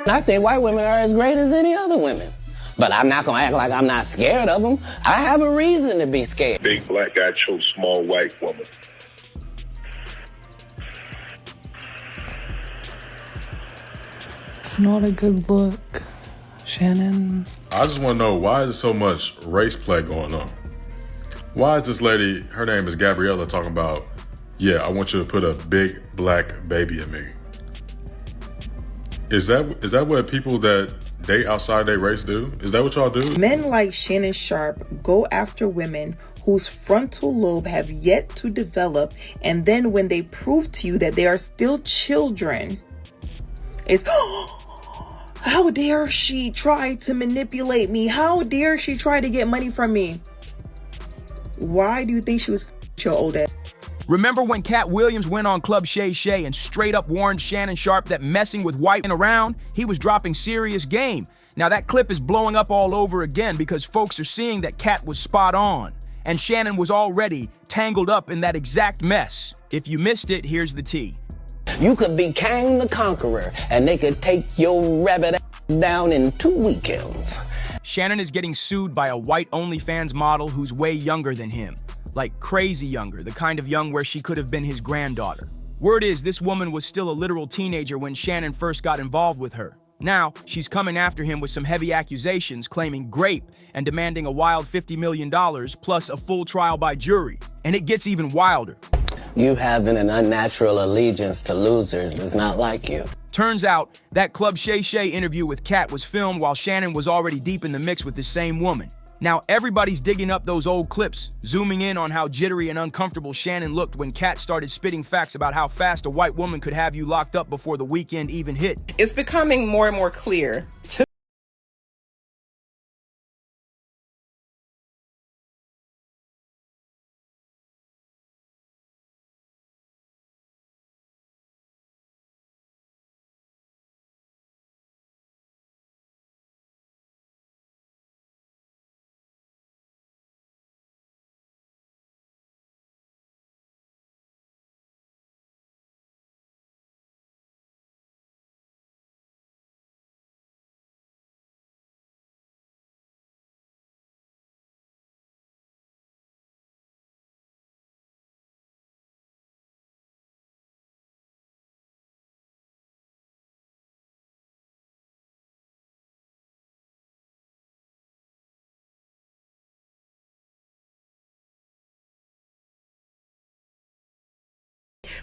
I think white women are as great as any other women. But I'm not gonna act like I'm not scared of them. I have a reason to be scared. Big black guy chose small white woman. It's not a good look, Shannon. I just want to know, why is there so much race play going on? Why is this lady, her name is Gabriella, talking about, yeah, I want you to put a big black baby in me? Is that what people that date outside their race do? Is that what y'all do? Men like Shannon Sharpe go after women whose frontal lobe have yet to develop, and then when they prove to you that they are still children, it's, how dare she try to manipulate me? How dare she try to get money from me? Why do you think she was your old ass? Remember when Katt Williams went on Club Shay and straight up warned Shannon Sharpe that messing with white men around, he was dropping serious game. Now that clip is blowing up all over again because folks are seeing that Katt was spot on. And Shannon was already tangled up in that exact mess. If you missed it, here's the tea. You could be Kang the Conqueror, and they could take your rabbit ass down in 2 weekends. Shannon is getting sued by a white OnlyFans model who's way younger than him. Like crazy younger, the kind of young where she could have been his granddaughter. Word is this woman was still a literal teenager when Shannon first got involved with her. Now, she's coming after him with some heavy accusations, claiming rape and demanding a wild $50 million plus a full trial by jury. And it gets even wilder. You having an unnatural allegiance to losers is not like you. Turns out, that Club Shay interview with Katt was filmed while Shannon was already deep in the mix with the same woman. Now, everybody's digging up those old clips, zooming in on how jittery and uncomfortable Shannon looked when Katt started spitting facts about how fast a white woman could have you locked up before the weekend even hit. It's becoming more and more clear to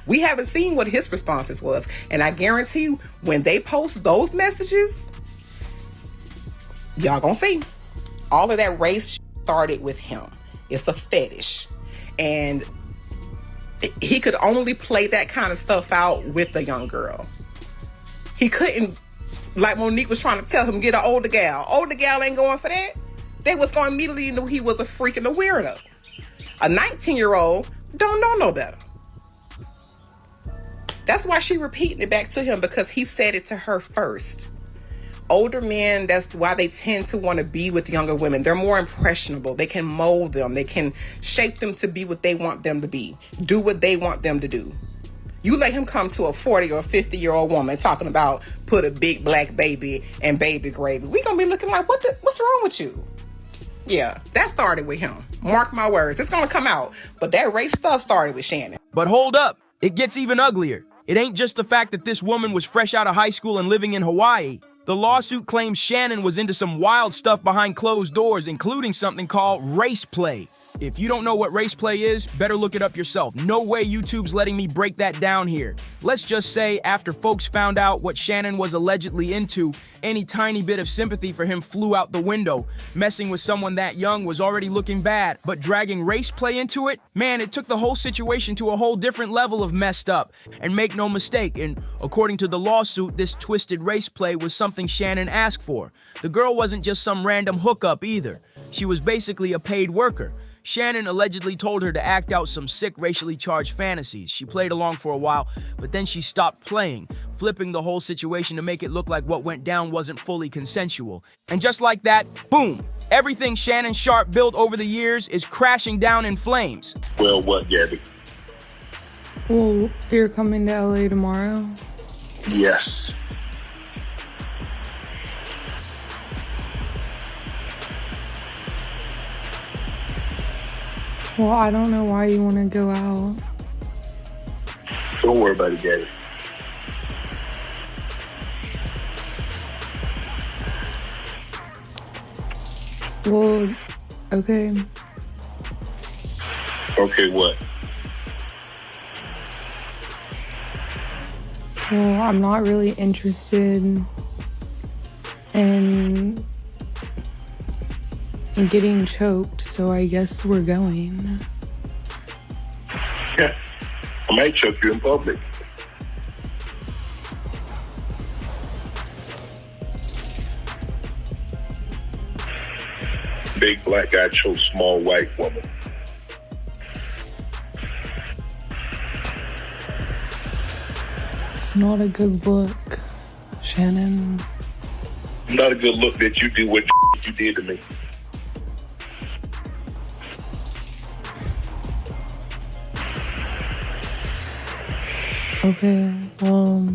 we haven't seen what his responses was. And I guarantee you, when they post those messages, y'all gonna see. All of that race started with him. It's a fetish. And he could only play that kind of stuff out with a young girl. He couldn't, like Monique was trying to tell him, get an older gal. Older gal ain't going for that. They was going to immediately know he was a freak and a weirdo. A 19-year-old don't know no better. That's why she repeating it back to him, because he said it to her first. Older men, that's why they tend to want to be with younger women. They're more impressionable. They can mold them. They can shape them to be what they want them to be. Do what they want them to do. You let him come to a 40 or 50-year-old woman talking about put a big black baby and baby gravy. We gonna be looking like, what's wrong with you? Yeah, that started with him. Mark my words. It's gonna come out. But that race stuff started with Shannon. But hold up. It gets even uglier. It ain't just the fact that this woman was fresh out of high school and living in Hawaii. The lawsuit claims Shannon was into some wild stuff behind closed doors, including something called race play. If you don't know what race play is, better look it up yourself. No way YouTube's letting me break that down here. Let's just say after folks found out what Shannon was allegedly into, any tiny bit of sympathy for him flew out the window. Messing with someone that young was already looking bad, but dragging race play into it? Man, it took the whole situation to a whole different level of messed up. And make no mistake, and according to the lawsuit, this twisted race play was something Shannon asked for. The girl wasn't just some random hookup either. She was basically a paid worker. Shannon allegedly told her to act out some sick racially charged fantasies. She played along for a while, but then she stopped playing, flipping the whole situation to make it look like what went down wasn't fully consensual. And just like that, boom, everything Shannon Sharpe built over the years is crashing down in flames. Well, what, Gabby? Well, you're coming to LA tomorrow? Yes. Well, I don't know why you want to go out. Don't worry about it, Gabby. Well, okay. Okay, what? Well, I'm not really interested in getting choked, so I guess we're going. Yeah. I might choke you in public. Big black guy chokes small white woman. It's not a good look, Shannon. Not a good look that you do what you did to me. Okay, well...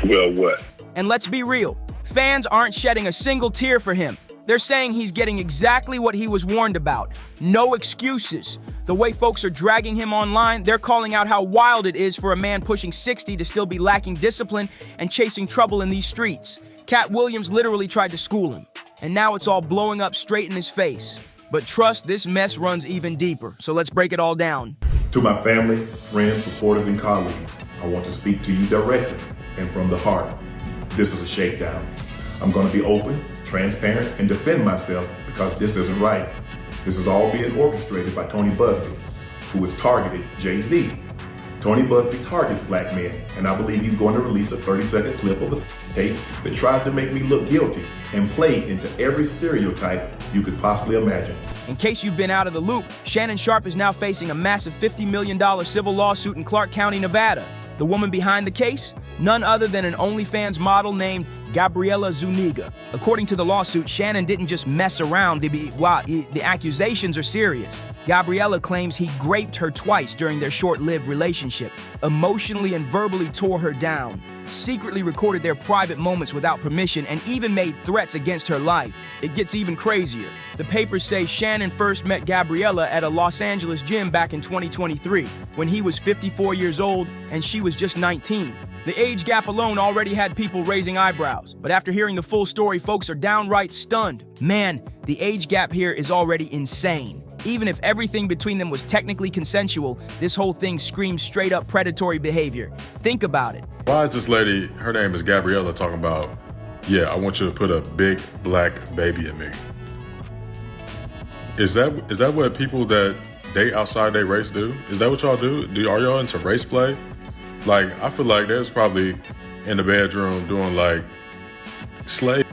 Well, what? And let's be real, fans aren't shedding a single tear for him. They're saying he's getting exactly what he was warned about. No excuses. The way folks are dragging him online, they're calling out how wild it is for a man pushing 60 to still be lacking discipline and chasing trouble in these streets. Katt Williams literally tried to school him, and now it's all blowing up straight in his face. But trust, this mess runs even deeper, so let's break it all down. To my family, friends, supporters, and colleagues, I want to speak to you directly and from the heart. This is a shakedown. I'm going to be open, transparent, and defend myself because this isn't right. This is all being orchestrated by Tony Busby, who has targeted Jay-Z. Tony Busby targets black men, and I believe he's going to release a 30-second clip of a tape that tries to make me look guilty and play into every stereotype you could possibly imagine. In case you've been out of the loop, Shannon Sharpe is now facing a massive $50 million civil lawsuit in Clark County, Nevada. The woman behind the case? None other than an OnlyFans model named Gabriella Zuniga. According to the lawsuit, Shannon didn't just mess around. The accusations are serious. Gabriella claims he raped her twice during their short-lived relationship, emotionally and verbally tore her down, secretly recorded their private moments without permission, and even made threats against her life. It gets even crazier. The papers say Shannon first met Gabriella at a Los Angeles gym back in 2023, when he was 54 years old and she was just 19. The age gap alone already had people raising eyebrows, but after hearing the full story, folks are downright stunned. Man, the age gap here is already insane. Even if everything between them was technically consensual, this whole thing screams straight up predatory behavior. Think about it. Why is this lady, her name is Gabriella, talking about, yeah, I want you to put a big black baby in me? Is that what people that date outside their race do? Is that what y'all do? Are y'all into race play? Like, I feel like there's probably in the bedroom doing like slave.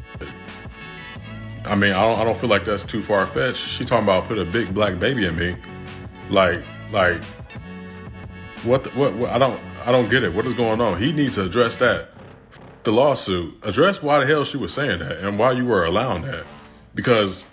I mean, I don't feel like that's too far-fetched. She talking about put a big black baby in me. Like, what I don't get it. What is going on? He needs to address that. The lawsuit. Address why the hell she was saying that and why you were allowing that. Because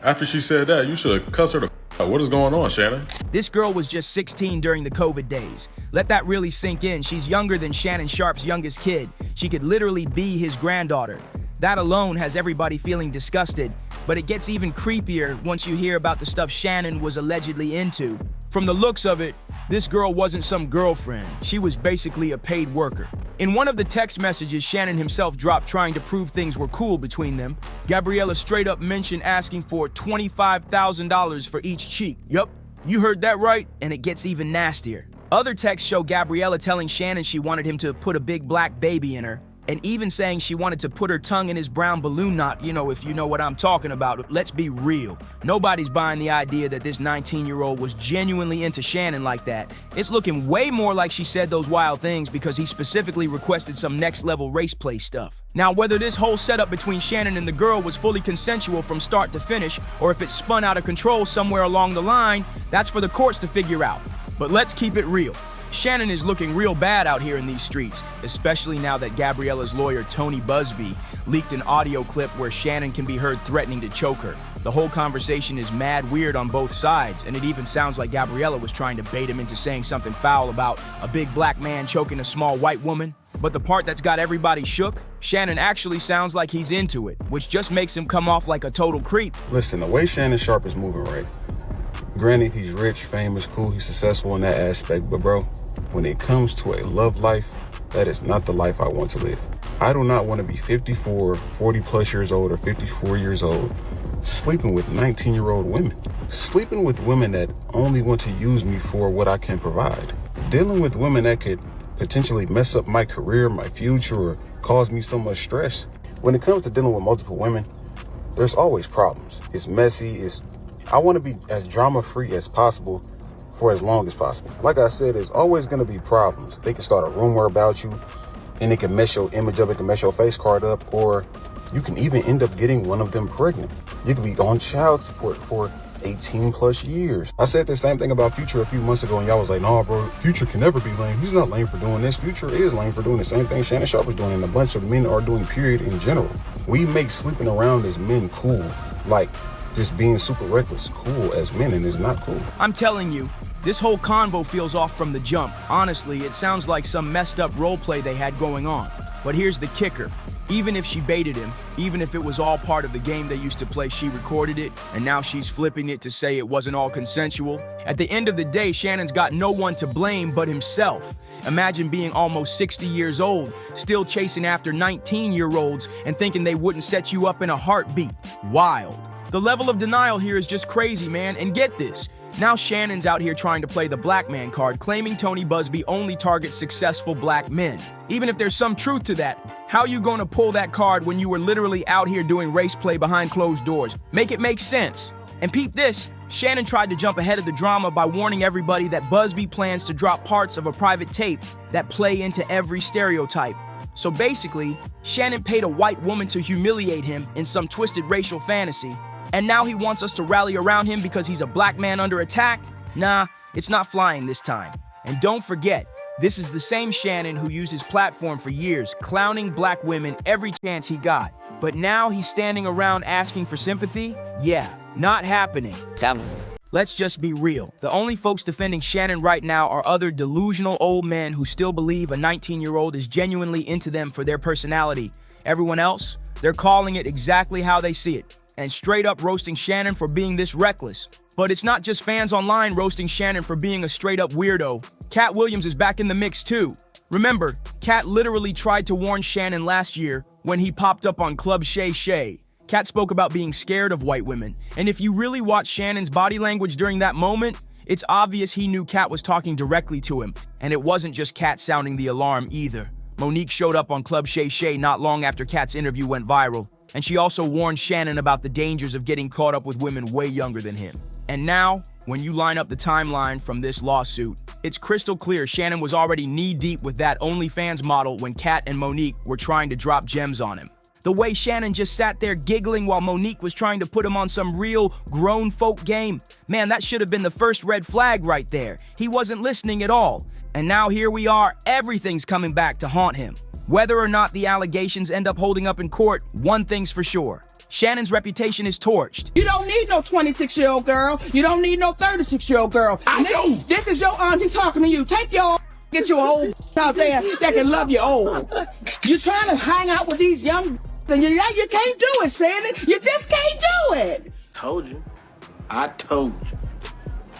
after she said that, you should have cussed her the out. What is going on, Shannon? This girl was just 16 during the COVID days. Let that really sink in. She's younger than Shannon Sharpe's youngest kid. She could literally be his granddaughter. That alone has everybody feeling disgusted, but it gets even creepier once you hear about the stuff Shannon was allegedly into. From the looks of it, this girl wasn't some girlfriend. She was basically a paid worker. In one of the text messages Shannon himself dropped trying to prove things were cool between them, Gabriella straight up mentioned asking for $25,000 for each cheek. Yup, you heard that right, and it gets even nastier. Other texts show Gabriella telling Shannon she wanted him to put a big black baby in her, and even saying she wanted to put her tongue in his brown balloon knot, if you know what I'm talking about. Let's be real. Nobody's buying the idea that this 19-year-old was genuinely into Shannon like that. It's looking way more like she said those wild things because he specifically requested some next-level race play stuff. Now, whether this whole setup between Shannon and the girl was fully consensual from start to finish, or if it spun out of control somewhere along the line, that's for the courts to figure out. But let's keep it real. Shannon is looking real bad out here in these streets, especially now that Gabriella's lawyer, Tony Busby, leaked an audio clip where Shannon can be heard threatening to choke her. The whole conversation is mad weird on both sides, and it even sounds like Gabriella was trying to bait him into saying something foul about a big black man choking a small white woman. But the part that's got everybody shook, Shannon actually sounds like he's into it, which just makes him come off like a total creep. Listen, the way Shannon Sharpe is moving right. Granted, he's rich, famous, cool, he's successful in that aspect, but bro, when it comes to a love life, that is not the life I want to live. I do not want to be 54, 40 plus years old, or 54 years old, sleeping with 19-year-old women. Sleeping with women that only want to use me for what I can provide. Dealing with women that could potentially mess up my career, my future, or cause me so much stress. When it comes to dealing with multiple women, there's always problems. It's messy, I want to be as drama-free as possible for as long as possible. Like I said, there's always going to be problems. They can start a rumor about you, and it can mess your image up, it can mess your face card up, or you can even end up getting one of them pregnant. You could be on child support for 18 plus years. I said the same thing about Future a few months ago, and y'all was like, nah, bro, Future can never be lame. He's not lame for doing this. Future is lame for doing the same thing Shannon Sharpe is doing, and a bunch of men are doing, period, in general. We make sleeping around as men cool, like just being super reckless cool as men, and it's not cool. I'm telling you, this whole convo feels off from the jump. Honestly, it sounds like some messed up role play they had going on. But here's the kicker. Even if she baited him, even if it was all part of the game they used to play, she recorded it, and now she's flipping it to say it wasn't all consensual. At the end of the day, Shannon's got no one to blame but himself. Imagine being almost 60 years old, still chasing after 19-year-olds and thinking they wouldn't set you up in a heartbeat. Wild. The level of denial here is just crazy, man, and get this. Now Shannon's out here trying to play the black man card, claiming Tony Busby only targets successful black men. Even if there's some truth to that, how you gonna pull that card when you were literally out here doing race play behind closed doors? Make it make sense. And peep this, Shannon tried to jump ahead of the drama by warning everybody that Busby plans to drop parts of a private tape that play into every stereotype. So basically, Shannon paid a white woman to humiliate him in some twisted racial fantasy. And now he wants us to rally around him because he's a black man under attack? Nah, it's not flying this time. And don't forget, this is the same Shannon who used his platform for years, clowning black women every chance he got. But now he's standing around asking for sympathy? Yeah, not happening. Let's just be real. The only folks defending Shannon right now are other delusional old men who still believe a 19-year-old is genuinely into them for their personality. Everyone else, they're calling it exactly how they see it, and straight up roasting Shannon for being this reckless. But it's not just fans online roasting Shannon for being a straight up weirdo. Katt Williams is back in the mix too. Remember, Katt literally tried to warn Shannon last year when he popped up on Club Shay. Katt spoke about being scared of white women, and if you really watch Shannon's body language during that moment, it's obvious he knew Katt was talking directly to him, and it wasn't just Katt sounding the alarm either. Monique showed up on Club Shay not long after Katt's interview went viral, and she also warned Shannon about the dangers of getting caught up with women way younger than him. And now, when you line up the timeline from this lawsuit, it's crystal clear Shannon was already knee-deep with that OnlyFans model when Katt and Monique were trying to drop gems on him. The way Shannon just sat there giggling while Monique was trying to put him on some real grown folk game. Man, that should have been the first red flag right there. He wasn't listening at all. And now here we are, everything's coming back to haunt him. Whether or not the allegations end up holding up in court, one thing's for sure. Shannon's reputation is torched. You don't need no 26-year-old girl. You don't need no 36-year-old girl. This is your auntie talking to you. Take your get your old out there that can love you old. You trying to hang out with these young and you can't do it, Shannon. You just can't do it. Told you. I told you.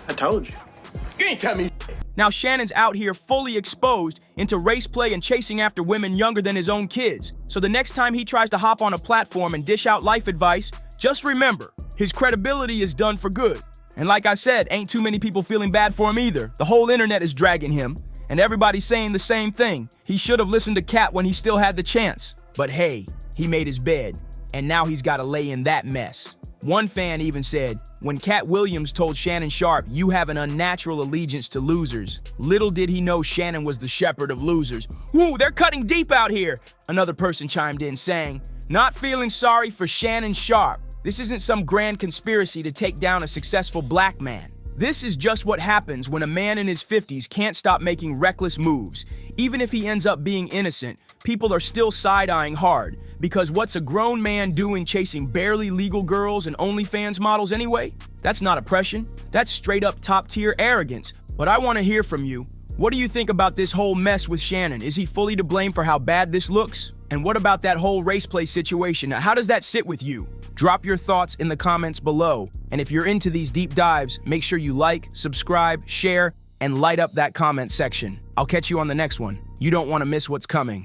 I told you. You ain't tell me. Now Shannon's out here fully exposed into race play and chasing after women younger than his own kids. So the next time he tries to hop on a platform and dish out life advice, just remember, his credibility is done for good. And like I said, ain't too many people feeling bad for him either. The whole internet is dragging him, and everybody's saying the same thing. He should have listened to Katt when he still had the chance. But hey, he made his bed, and now he's got to lay in that mess. One fan even said, when Katt Williams told Shannon Sharpe, "You have an unnatural allegiance to losers," little did he know Shannon was the shepherd of losers. Woo, they're cutting deep out here. Another person chimed in saying, not feeling sorry for Shannon Sharpe. This isn't some grand conspiracy to take down a successful black man. This is just what happens when a man in his 50s can't stop making reckless moves. Even if he ends up being innocent, people are still side-eyeing hard, because what's a grown man doing chasing barely legal girls and OnlyFans models anyway? That's not oppression, that's straight up top-tier arrogance. But I want to hear from you. What do you think about this whole mess with Shannon? Is he fully to blame for how bad this looks? And what about that whole race play situation? Now, how does that sit with you? Drop your thoughts in the comments below. And if you're into these deep dives, make sure you like, subscribe, share, and light up that comment section. I'll catch you on the next one. You don't want to miss what's coming.